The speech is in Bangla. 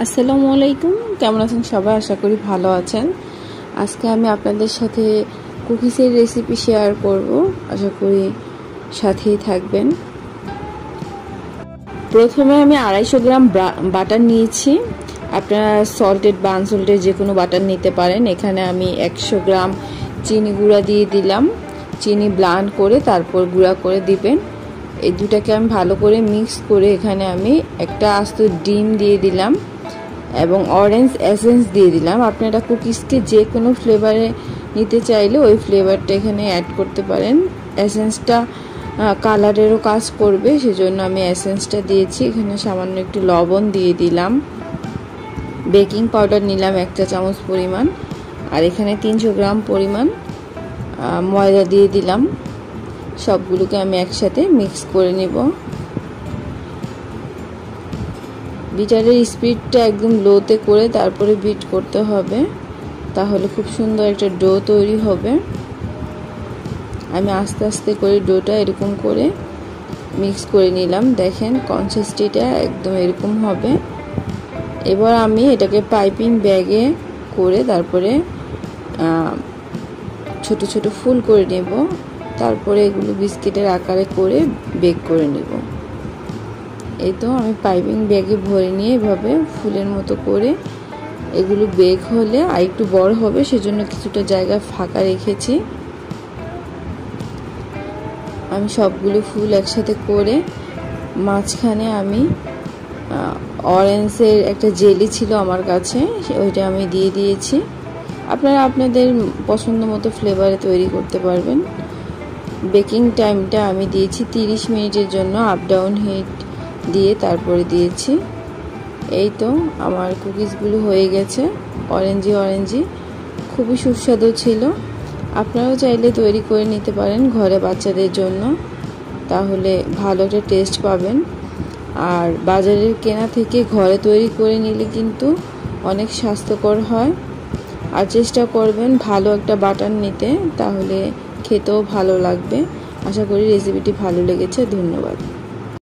আসসালামু আলাইকুম, কেমন আছেন সবাই? আশা করি ভালো আছেন। আজকে আমি আপনাদের সাথে কুকিজের রেসিপি শেয়ার করব, আশা করি সাথেই থাকবেন। প্রথমে আমি 250 গ্রাম বাটার নিয়েছি। আপনারা সল্টেড বা আনসল্টেড যে কোনো বাটার নিতে পারেন। এখানে আমি 100 গ্রাম চিনি গুঁড়া দিয়ে দিলাম। চিনি ব্লান্ড করে তারপর গুঁড়া করে দিবেন। এই দুটাকে আমি ভালো করে মিক্স করে এখানে আমি একটা আস্ত ডিম দিয়ে দিলাম এবং অরেঞ্জ এসেন্স দিয়ে দিলাম। আপনারা কুকিজকে যে কোনো ফ্লেভারে নিতে চাইলে ওই ফ্লেভারটা এখানে অ্যাড করতে পারেন। এসেন্সটা কালারেরও কাজ করবে, সেজন্য আমি এসেন্সটা দিয়েছি। এখানে সামান্য একটু লবণ দিয়ে দিলাম। বেকিং পাউডার নিলাম 1 চা চামচ পরিমাণ, আর এখানে 300 গ্রাম পরিমাণ ময়দা দিয়ে দিলাম। সবগুলোকে আমি একসাথে মিক্স করে নেব। বিটারের স্পিডটা একদম লোতে করে তারপরে বিট করতে হবে, তাহলে খুব সুন্দর একটা ডো তৈরি হবে। আমি আস্তে আস্তে করে ডোটা এরকম করে মিক্স করে নিলাম। দেখেন কনসিস্টেন্সিটা একদম এরকম হবে। এবার আমি এটাকে পাইপিং ব্যাগে করে তারপরে ছোট ছোট ফুল করে নেব। তারপরে এগুলো বিস্কিটের আকারে করে বেক করে নেব। এই তো আমি পাইপিং ব্যাগে ভরে নিয়ে এভাবে ফুলের মতো করে এগুলো বেক হলে আর একটু বড় হবে, সেজন্য কিছুটা জায়গা ফাঁকা রেখেছি। আমি সবগুলো ফুল একসাথে করে মাঝখানে আমি অরেঞ্জের একটা জেলি ছিল আমার কাছে, ওইটা আমি দিয়ে দিয়েছি। আপনারা আপনাদের পছন্দ মতো ফ্লেভারে তৈরি করতে পারবেন। বেকিং টাইমটা আমি দিয়েছি 30 মিনিটের জন্য, আপ ডাউন হিট দিয়ে তারপরে দিয়েছি। এই তো আমার কুকিজগুলো হয়ে গেছে, অরেঞ্জি খুবই সুস্বাদু ছিল। আপনারাও চাইলে তৈরি করে নিতে পারেন ঘরে বাচ্চাদের জন্য, তাহলে ভালো একটা টেস্ট পাবেন। আর বাজারের কেনা থেকে ঘরে তৈরি করে নিলে কিন্তু অনেক স্বাস্থ্যকর হয়। আর চেষ্টা করবেন ভালো একটা বাটার নিতে, তাহলে খেতেও ভালো লাগবে। আশা করি রেসিপিটি ভালো লেগেছে। ধন্যবাদ।